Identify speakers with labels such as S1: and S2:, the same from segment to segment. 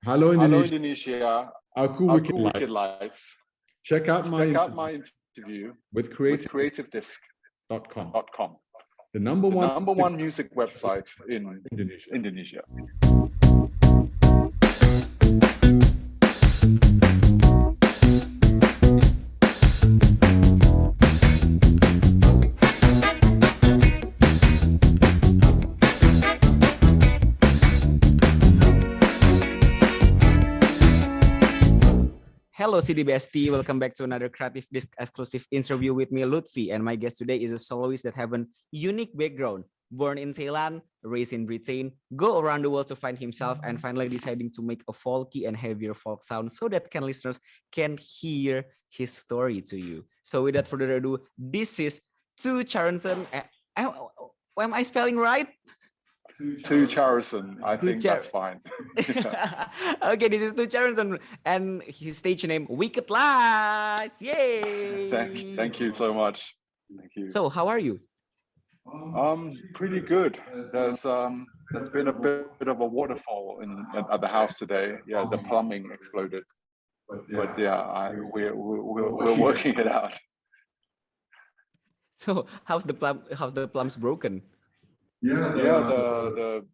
S1: Halo
S2: Halo
S1: Indonesia.
S2: Indonesia.
S1: Aku
S2: Aku
S1: Wicked
S2: Wicked
S1: Lights.
S2: Lights.
S1: Check out my
S2: interview
S1: with
S2: with CreativeDisc.com,
S1: CreativeDisc.com, the number
S2: one music website in
S1: Indonesia.
S2: Indonesia.
S3: Hello CD Bestie, welcome back to another CreativeDisc exclusive interview with me, Luhtfi, and my guest today is a soloist that have an unique background. Born in Thailand, raised in Britain, go around the world to find himself, and finally deciding to make a folky and heavier folk sound so that listeners can hear his story to you. So without further ado, this is Two Charuson. Am I spelling right?
S2: Two Charuson, I think that's fine.
S3: Okay, this is Two Charuson and his stage name Wicked Lights. Yay!
S2: Thank you so much. Thank you.
S3: So, how are you?
S2: Pretty good. There's been a bit of a waterfall at the house today. Yeah, the plumbing exploded. But yeah, we're working it out.
S3: So, how's the plums broken?
S2: Yeah, the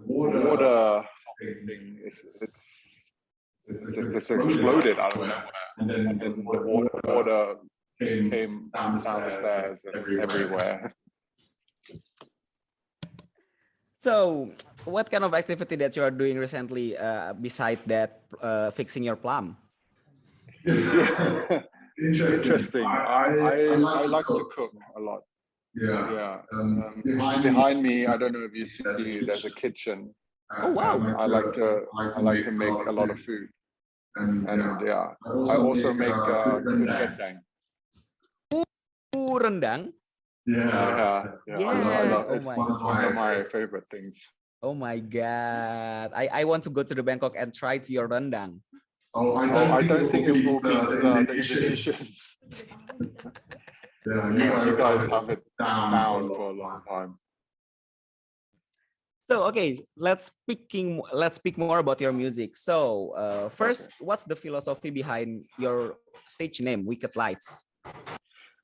S2: water thing it's exploded out of nowhere, and then the water came down the stairs and everywhere.
S3: So, what kind of activity that you are doing recently beside that fixing your plum?
S2: Interesting. I like to cook a lot. Yeah. Behind me, I don't know if you see, there's a kitchen.
S3: Oh wow!
S2: I like to make a lot of food, and yeah, I also make good rendang.
S3: Rendang?
S2: Yeah.
S3: Yes.
S2: It's one of my favorite things.
S3: Oh my god! I want to go to the Bangkok and try to your rendang.
S2: I don't think it will be the Indonesians. Yeah, you guys have it down for a long time.
S3: So okay, let's speak more about your music. So first, what's the philosophy behind your stage name, Wicked Lights?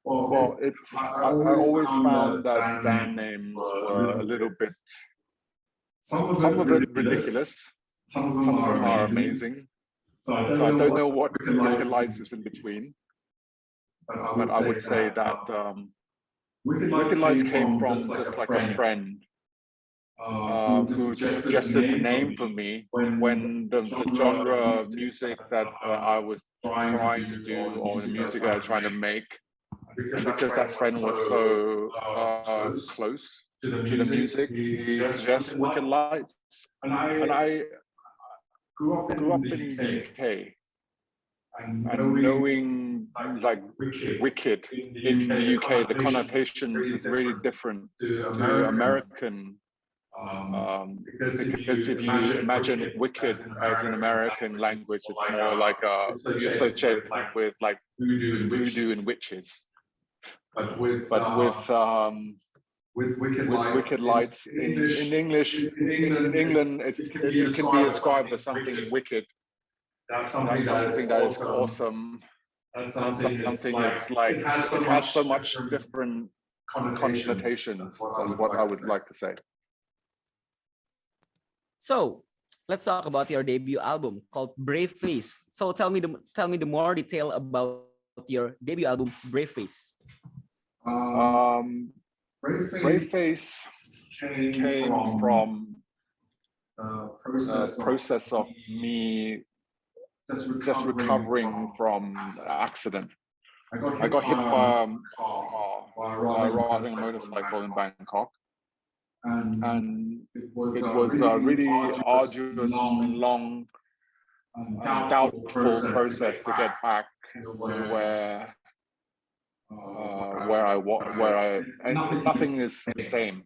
S2: Well, I always found that band names were a little bit, some of it ridiculous, some of them are amazing. So I don't know what Wicked Lights is in between. But I would say that Wicked Lights came from just like a friend who just suggested the name for me when the genre of music that I was trying to do, or the music that I was trying to make, because that friend was so close to the music, he suggested Wicked Lights. And I grew up in the UK. And knowing like wicked in the UK, the connotations is really different to American. Because if you imagine wicked as an American language, it's more like associated with like voodoo and witches. But with Wicked Lights in English, in England, it can be described as something wicked. That's something that is awesome. That's something that's like it has so much different connotations. That's what I would like to say.
S3: So let's talk about your debut album called Brave Face. So tell me the more detail about your debut album, Brave Face.
S2: Brave Face came from a process of me just recovering from an accident. I got hit by a car while riding a motorcycle in Bangkok, and it was a really arduous and long, doubtful process to get back to where I and nothing is the same.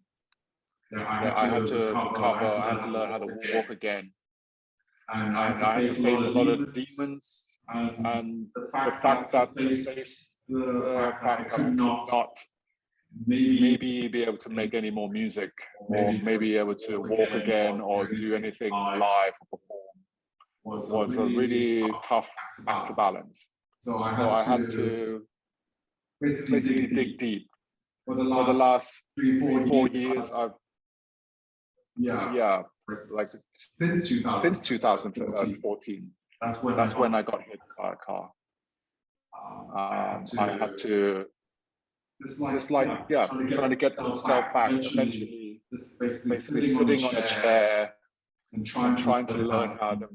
S2: I had to recover. I had to learn how to walk again. And I had to face a lot of demons, and the fact that to face the fact that I could not maybe be able to make any more music, or maybe able to walk again, or do anything live or perform, was a really tough act to balance. So I had to basically dig deep. For the last 3-4 years, I've like since 2014. That's when I got hit by a car. I had to trying to get myself back. Eventually, basically sitting on a chair and trying to learn how to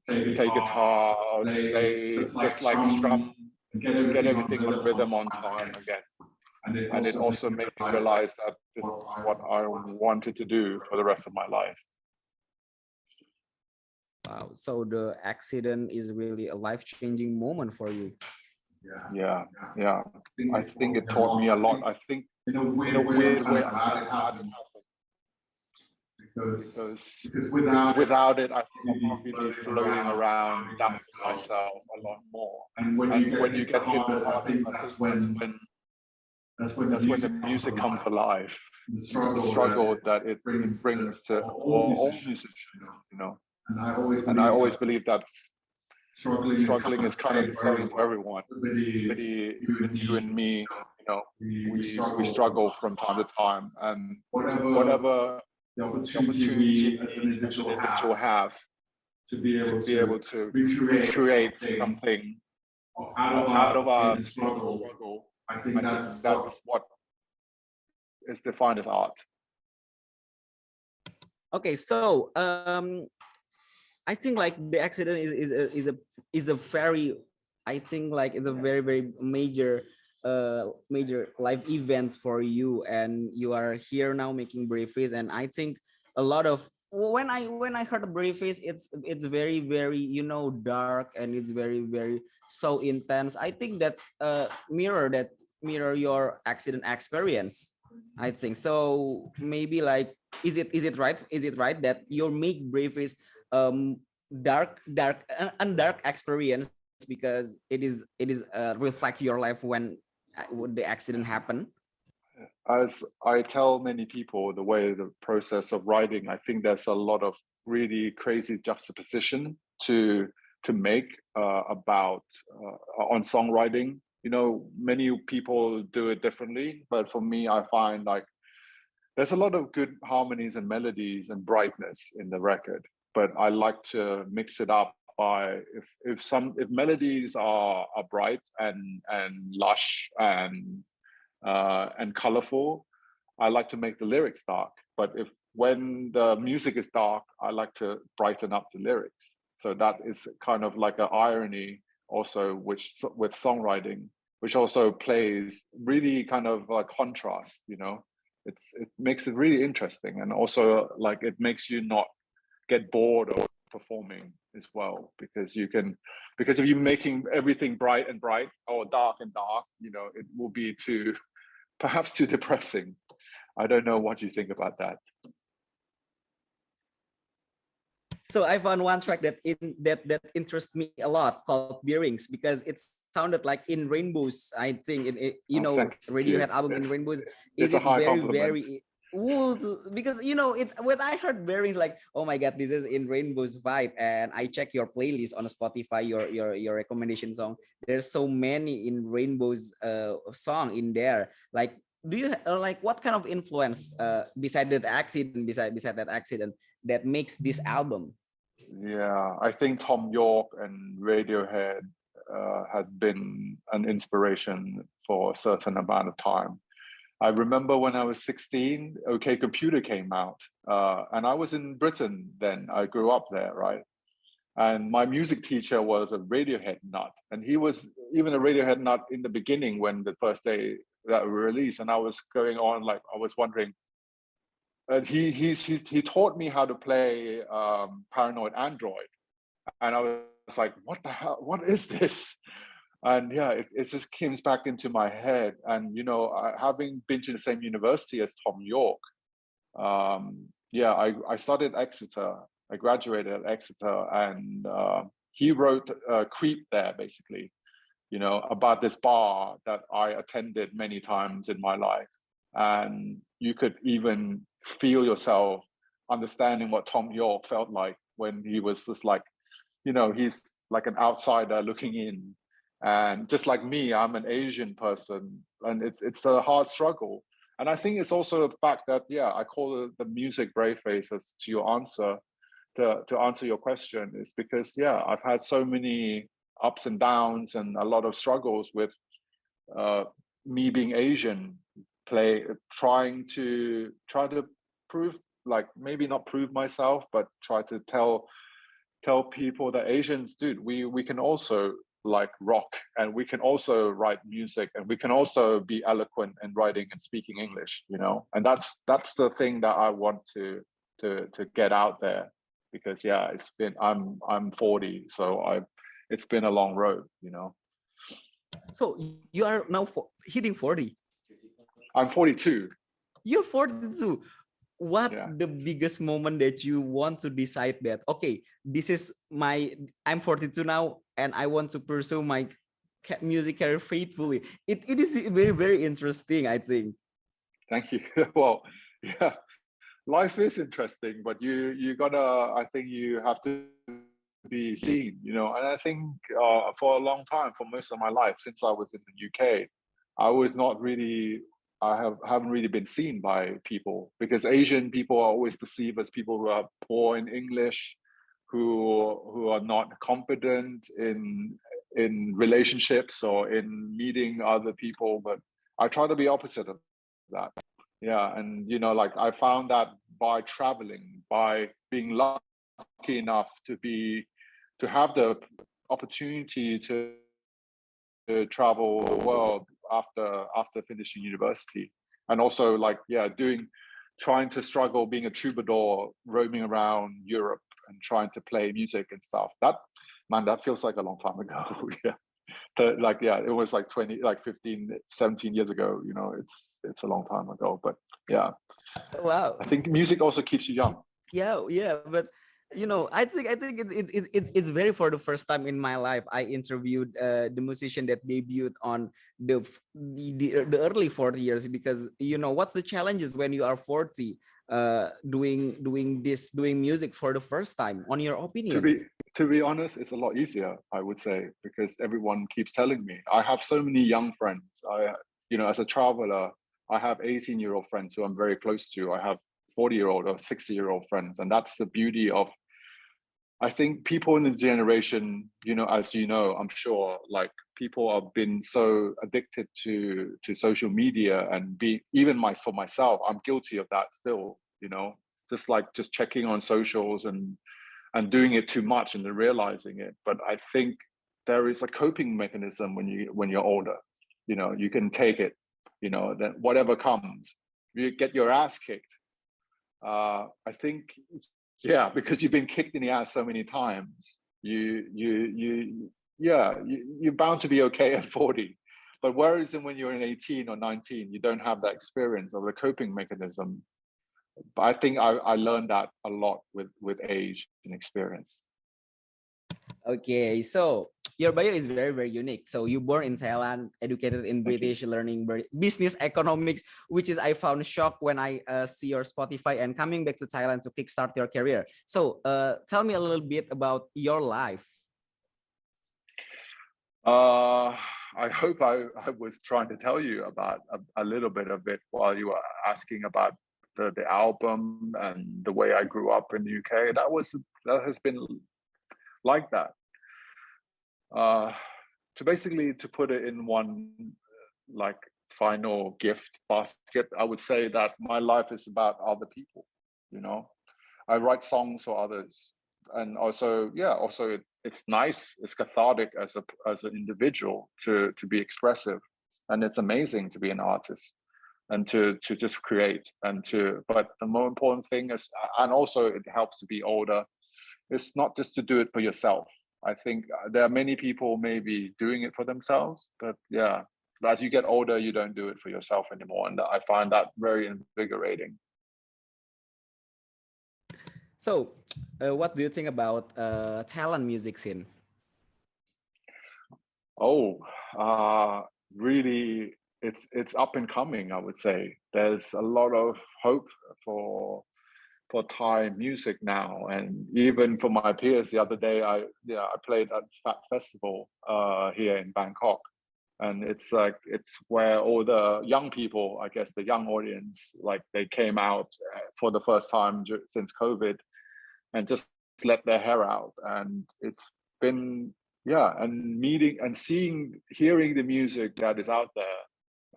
S2: play guitar, or play, just like strum, get everything on rhythm on time again. And it also made me realize that this is what I wanted to do for the rest of my life.
S3: Wow. So the accident is really a life-changing moment for you.
S2: Yeah. I think it taught me a lot. I think in a weird way, I'm glad it happened. Because without it, I think I'll probably be floating around, doubting myself a lot more. And when you get hit with I think that's when the music comes alive. The struggle that it brings to all musicians, you know. And I always believe that struggling is kind of the same for everyone. Even you and me, you know, we struggle from time to time, and whatever the opportunity as an individual have to be able to recreate something out of our struggle, I think that's what is defined as art.
S3: Okay, so I think like the accident is a very, I think like it's a very major life event for you, and you are here now making Brave Face. And I think a lot of when I heard Brave Face, it's very you know, dark, and it's very so intense. I think that's a mirror your accident experience, I think. So maybe like, is it right that you make Brave Face dark experience, because it is reflect your life when the accident happened?
S2: As I tell many people, the way the process of writing, I think there's a lot of really crazy juxtaposition to make about on songwriting. You know, many people do it differently, but for me, I find like there's a lot of good harmonies and melodies and brightness in the record, but I like to mix it up by if melodies are bright and lush and colorful, I like to make the lyrics dark. But when the music is dark, I like to brighten up the lyrics. So that is kind of like an irony also, which with songwriting, which also plays really kind of a contrast, you know. It makes it really interesting, and also like it makes you not get bored of performing as well, because if you're making everything bright or dark and dark, you know, it will be perhaps too depressing. I don't know what you think about that.
S3: So I found one track that interests me a lot, called Bearings, because it sounded like In Rainbows. I think you know, Radiohead album In Rainbows.
S2: Is it very
S3: because you know it, when I heard Bearings, like, oh my god, this is In Rainbows vibe. And I check your playlist on Spotify, your recommendation song, there's so many In Rainbows song in there. Like, do you like, what kind of influence beside that accident that makes this album?
S2: Yeah, I think Tom York and Radiohead has been an inspiration for a certain amount of time. I remember when I was 16, OK Computer came out, and I was in Britain then. I grew up there, right? And my music teacher was a Radiohead nut, and he was even a Radiohead nut in the beginning when the first day that we released. And I was going on, like, I was wondering. And he taught me how to play Paranoid Android, and I was like, what the hell? What is this? And yeah, it just comes back into my head. And you know, having been to the same university as Tom York, yeah, I studied Exeter. I graduated at Exeter, and he wrote Creep there, basically, you know, about this bar that I attended many times in my life. and you could even feel yourself understanding what Tom York felt like when he was just like, he's like an outsider looking in. And just like me, I'm an Asian person, and it's a hard struggle. And I think it's also the fact that, I call it the music brave faces to your answer, to answer your question, is because, I've had so many ups and downs and a lot of struggles with me being Asian, trying to prove, like, maybe not prove myself, but try to tell people that Asians, dude, we can also like rock, and we can also write music, and we can also be eloquent in writing and speaking English, and that's the thing that I want to get out there, because it's been, I'm 40, so it's been a long road.
S3: So you are now hitting 40.
S2: I'm 42.
S3: You're 42. What the biggest moment that you want to decide that, okay, this is I'm 42 now, and I want to pursue my music career faithfully? It is very, very interesting, I think.
S2: Thank you. Well, life is interesting, but you gotta, I think you have to be seen, and I think for a long time, for most of my life, since I was in the UK, I was not really, haven't really been seen by people, because Asian people are always perceived as people who are poor in English, who are not competent in relationships or in meeting other people. But I try to be opposite of that. And like, I found that by traveling, by being lucky enough to have the opportunity to travel the world after finishing university, and also like trying to struggle being a troubadour, roaming around Europe and trying to play music and stuff. That feels like a long time ago. It was like 15, 17 years ago. It's a long time ago, but
S3: wow,
S2: I think music also keeps you young.
S3: But I think it's very, for the first time in my life, I interviewed the musician that debuted on the early 40 years, because what's the challenges when you are 40 doing music for the first time, on your opinion?
S2: To be honest, it's a lot easier, I would say, because everyone keeps telling me. I have so many young friends. As a traveler, I have 18-year-old friends who I'm very close to. I have 40-year-old or 60-year-old friends, and that's the beauty of, I think, people in the generation, as I'm sure, like, people have been so addicted to social media, and for myself, I'm guilty of that still, just checking on socials and doing it too much and then realizing it. But I think there is a coping mechanism when you're older. You can take it, then whatever comes, you get your ass kicked. I think, because you've been kicked in the ass so many times, you're bound to be okay at 40. But whereas when you're in 18 or 19, you don't have that experience of the coping mechanism. But I think I learned that a lot with age and experience.
S3: Okay, so your bio is very, very unique. So you born in Thailand, educated in British, learning business economics, which is, I found shock when I see your Spotify, and coming back to Thailand to kickstart your career. So tell me a little bit about your life.
S2: I hope I was trying to tell you about a little bit of it while you were asking about the album and the way I grew up in the UK. That has been like that. To put it in one like final gift basket, I would say that my life is about other people. I write songs for others, and also it's nice, it's cathartic as an individual to be expressive, and it's amazing to be an artist and to just create but the more important thing is, and also it helps to be older, it's not just to do it for yourself. I think there are many people maybe doing it for themselves, but as you get older, you don't do it for yourself anymore, and I find that very invigorating.
S3: So what do you think about Thailand music scene?
S2: Really, it's up and coming, I would say. there's a lot of hope for Thai music now. And even for my peers, the other day, I played at Fat Festival here in Bangkok. And it's where all the young people, I guess the young audience, like they came out for the first time since COVID and just let their hair out. And it's been, and meeting and hearing the music that is out there,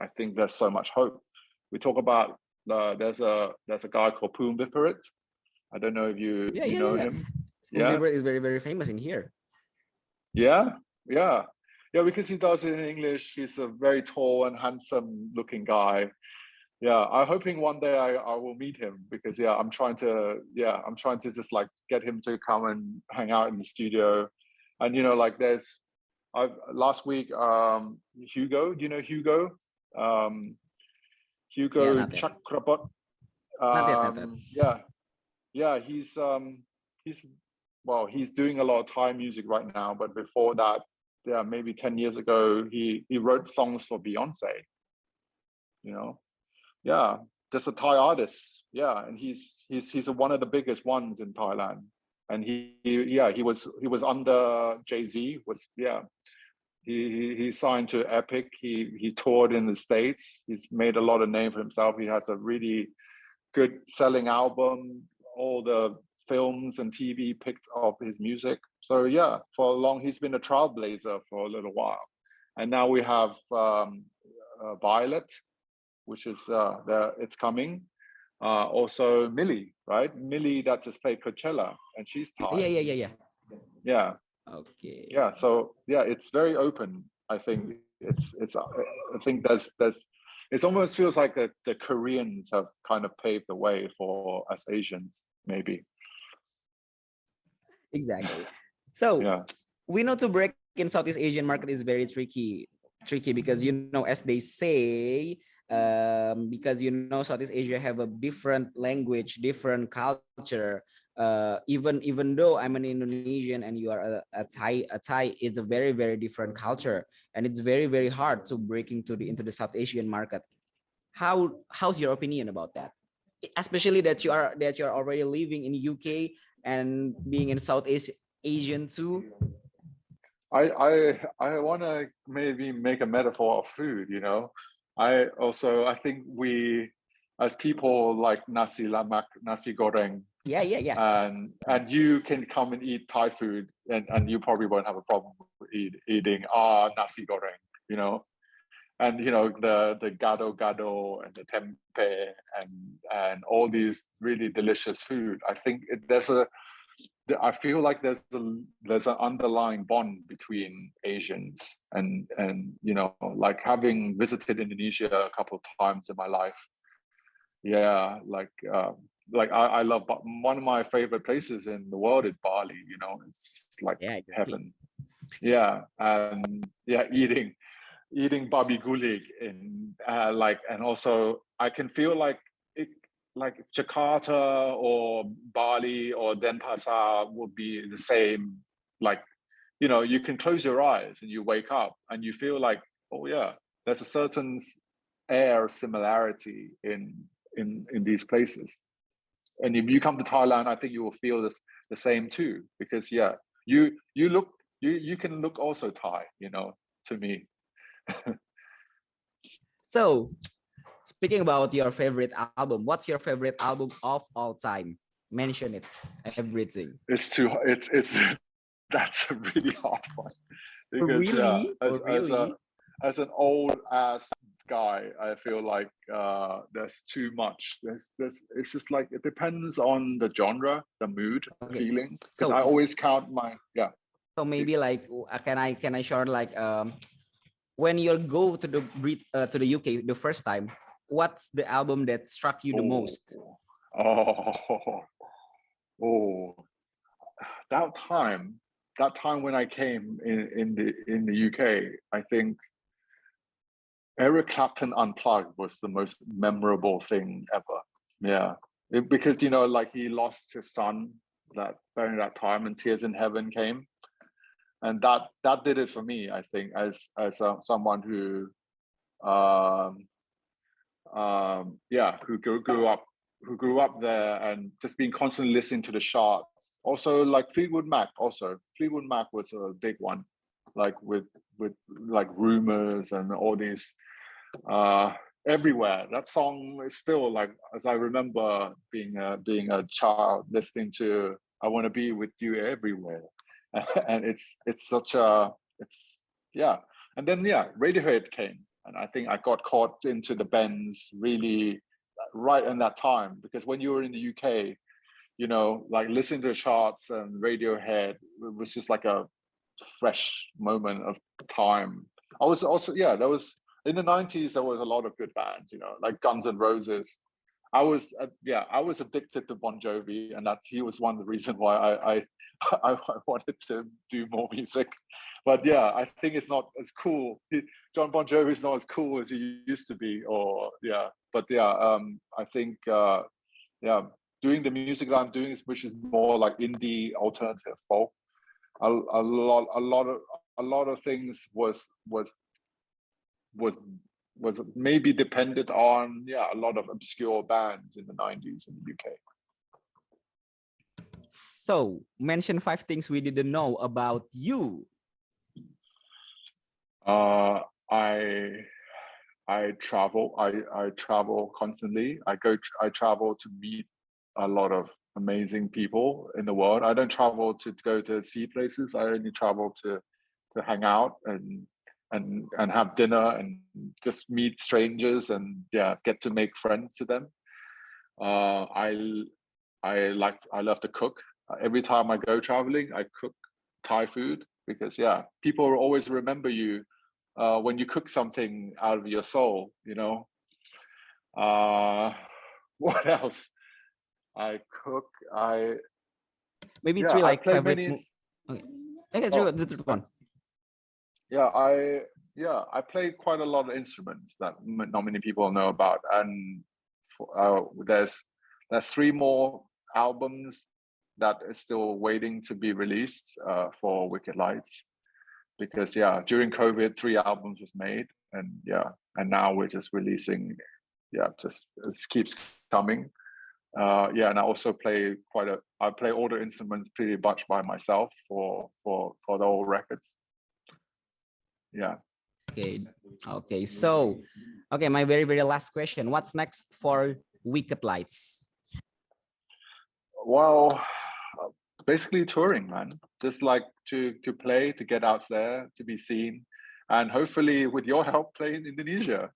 S2: I think there's so much hope. We talk about, there's a guy called Poom Viparit. I don't know if you know him.
S3: Yeah, Viparit is very, very famous in here.
S2: Yeah, because he does it in English. He's a very tall and handsome looking guy. Yeah, I'm hoping one day I will meet him, because I'm trying to just like get him to come and hang out in the studio. And like last week, Hugo, do you know Hugo? Hugo Chakrabot. He's doing a lot of Thai music right now, but before that, maybe 10 years ago, he wrote songs for Beyonce. Just a Thai artist. And he's one of the biggest ones in Thailand. And he was under Jay-Z. He signed to Epic. He toured in the States. He's made a lot of name for himself. He has a really good selling album. All the films and TV picked up his music. So for long he's been a trailblazer for a little while. And now we have Violet, which is it's coming. Also Millie, right? Millie that just played Coachella, and she's Thai. Yeah.
S3: Okay.
S2: Yeah. So it's very open. I think I think there's it almost feels like the Koreans have kind of paved the way for us Asians, maybe.
S3: Exactly. So we know to break in Southeast Asian market is very tricky because as they say, because Southeast Asia have a different language, different culture. Even though I'm an Indonesian and you are a Thai, is a very, very different culture, and it's very, very hard to break into the South Asian market. How's your opinion about that? Especially that you are already living in UK and being in Southeast Asian too.
S2: I want to maybe make a metaphor of food. I think we, as people, like nasi lemak, nasi goreng.
S3: Yeah.
S2: And you can come and eat Thai food, and you probably won't have a problem with eating nasi goreng. And the gado and the tempeh and all these really delicious food. I think I feel like there's an underlying bond between Asians and like having visited Indonesia a couple of times in my life. I love, one of my favorite places in the world is Bali. It's just like heaven. And eating babi gulig and also I can feel like Jakarta or Bali or Denpasar would be the same. You can close your eyes and you wake up and you feel like, there's a certain air similarity in these places. And if you come to Thailand, I think you will feel the same too, because you can look also Thai, to me.
S3: So, speaking about your favorite album, what's your favorite album of all time? Mention it, everything.
S2: It's that's a really hard one. Because as an old ass guy, I feel like there's too much. It's just like it depends on the genre, the mood, the feeling. Because I always count my
S3: So maybe like can I share like when you go to the UK the first time, what's the album that struck you the most?
S2: That time when I came in the UK, I think Eric Clapton Unplugged was the most memorable thing ever. Because like he lost his son during that time, and Tears in Heaven came, and that did it for me. I think as someone who who grew up there and just been constantly listening to the charts. Also like Fleetwood Mac was a big one, like with like Rumors and all these everywhere. That song is still like, as I remember being a child listening to I Want to Be With You Everywhere. And it's such a, and then Radiohead came, and I think I got caught into the bends really right in that time, because when you were in the UK, you know, like listening to the charts and Radiohead, it was just like a fresh moment of time. I was also there was in the 90s there was a lot of good bands, you know, like Guns N' Roses. I was addicted to Bon Jovi, and he was one of the reasons why I wanted to do more music. But I think it's not as cool. John Bon Jovi is not as cool as he used to be, I think doing the music that I'm doing, which is more like indie alternative folk, a lot of things was maybe dependent on a lot of obscure bands in the 90s in the UK.
S3: So mention 5 things we didn't know about you.
S2: I travel. I travel constantly. I travel to meet a lot of amazing people in the world. I don't travel to go to see places. I only travel to hang out and have dinner and just meet strangers and get to make friends to them. I love to cook. Every time I go traveling, I cook Thai food, because people will always remember you when you cook something out of your soul, you know. What else? I cook.
S3: Maybe 3 like favorite. Okay, the third one.
S2: I play quite a lot of instruments that not many people know about, and there's 3 more albums that is still waiting to be released for Wicked Lights, because during COVID 3 albums was made, and now we're just releasing, just it keeps coming. And I also play I play all the instruments pretty much by myself for the whole records.
S3: Okay. So, my very, very last question. What's next for Wicked Lights?
S2: Well, basically touring, man. Just like to play, to get out there, to be seen, and hopefully with your help, play in Indonesia.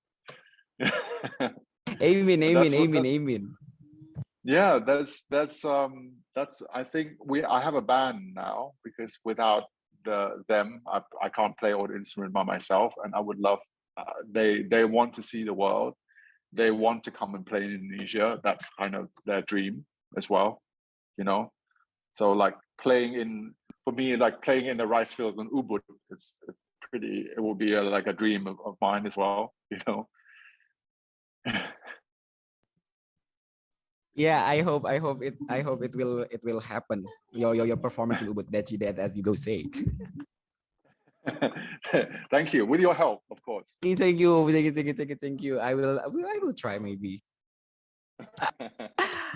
S3: Amen.
S2: Yeah, that's I think I have a band now, because without them I can't play all the instruments by myself, and I would love they want to see the world. They want to come and play in Indonesia. That's kind of their dream as well, you know. So like playing in the rice field in Ubud, it will be like a dream of mine as well, you know.
S3: I hope it will happen. Your performance in Ubud, that as you go say it.
S2: Thank you. With your help, of course.
S3: Thank you. I will try maybe.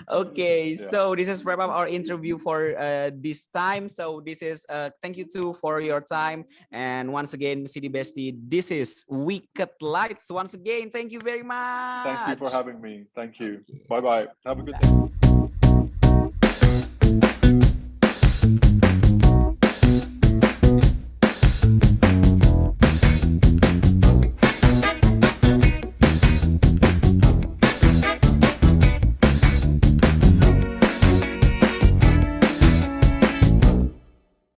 S3: Okay, so this is wrap up our interview for this time. So this is thank you too for your time, and once again, City Bestie, this is Wicked Lights. Once again, thank you very much.
S2: Thank you for having me. Thank you. Bye bye. Have a good day.